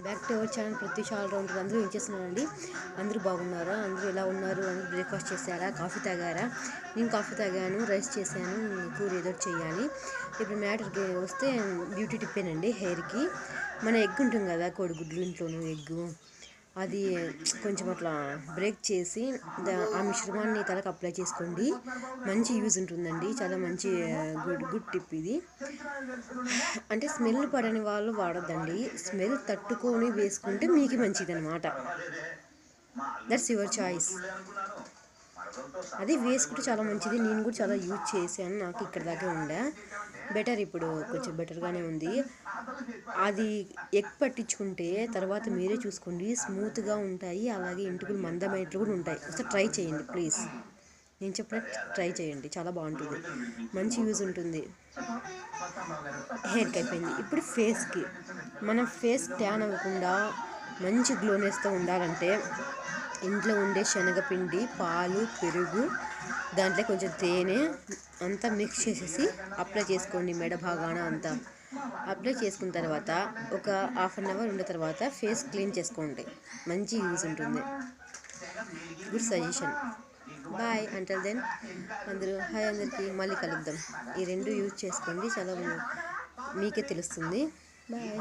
Back to our channel ప్రతి చాలా ఉంటుంది. అందరూ ఏం చేస్తున్నారండి? అందరూ బాగున్నారా? అందరూ ఎలా ఉన్నారు? అందరూ బ్రేక్ఫాస్ట్ చేశారా? కాఫీ తాగారా? నేను కాఫీ తాగాను, రైస్ చేశాను, కూర ఏదో చేయాలి. ఇప్పుడు మ్యాటర్కి వస్తే బ్యూటీ టిప్పేనండి హెయిర్కి. మన ఎగ్ ఉంటుంది కదా, కోడిగుడ్లు ఇంట్లోనూ ఎగ్గు, అది కొంచెం అట్లా బ్రేక్ చేసి ఆ మిశ్రమాన్ని తలకు అప్లై చేసుకోండి. మంచి యూజ్ ఉంటుందండి, చాలా మంచి గుడ్ టిప్ ఇది. అంటే స్మెల్ పడని వాళ్ళు వాడద్దండి, స్మెల్ తట్టుకొని వేసుకుంటే మీకు మంచిది అనమాట. That's your choice. అది వేసుకుంటే చాలా మంచిది. నేను కూడా చాలా యూజ్ చేశాను, నాకు ఇక్కడ దాకా ఉండే బెటర్, ఇప్పుడు కొంచెం బెటర్గానే ఉంది. అది ఎగ్ పట్టించుకుంటే తర్వాత మీరే చూసుకోండి, స్మూత్గా ఉంటాయి, అలాగే ఎంటుకలు మందమైనట్లు కూడా ఉంటాయి. ఒకసారి ట్రై చేయండి ప్లీజ్, నేను చెప్పినట్టు ట్రై చేయండి, చాలా బాగుంటుంది, మంచి యూజ్ ఉంటుంది. హెయిర్కి అయిపోయింది. ఇప్పుడు ఫేస్కి, మన ఫేస్ ట్యాన్ అవ్వకుండా మంచి గ్లోనెస్తో ఉండాలంటే ఇంట్లో ఉండే శనగపిండి, పాలు, పెరుగు, దాంట్లో కొంచెం తేనె అంతా మిక్స్ చేసేసి అప్లై చేసుకోండి. మెడ భాగాన అంతా అప్లై చేసుకున్న తర్వాత ఒక హాఫ్ అన్ అవర్ ఉన్న తర్వాత ఫేస్ క్లీన్ చేసుకోండి, మంచి యూజ్ ఉంటుంది. Good suggestion. Bye. Until then అందరూ హాయ్, అందరికీ మళ్ళీ కలుద్దాం. ఈ రెండు యూజ్ చేసుకోండి, చాలా మీకే తెలుస్తుంది. బాయ్.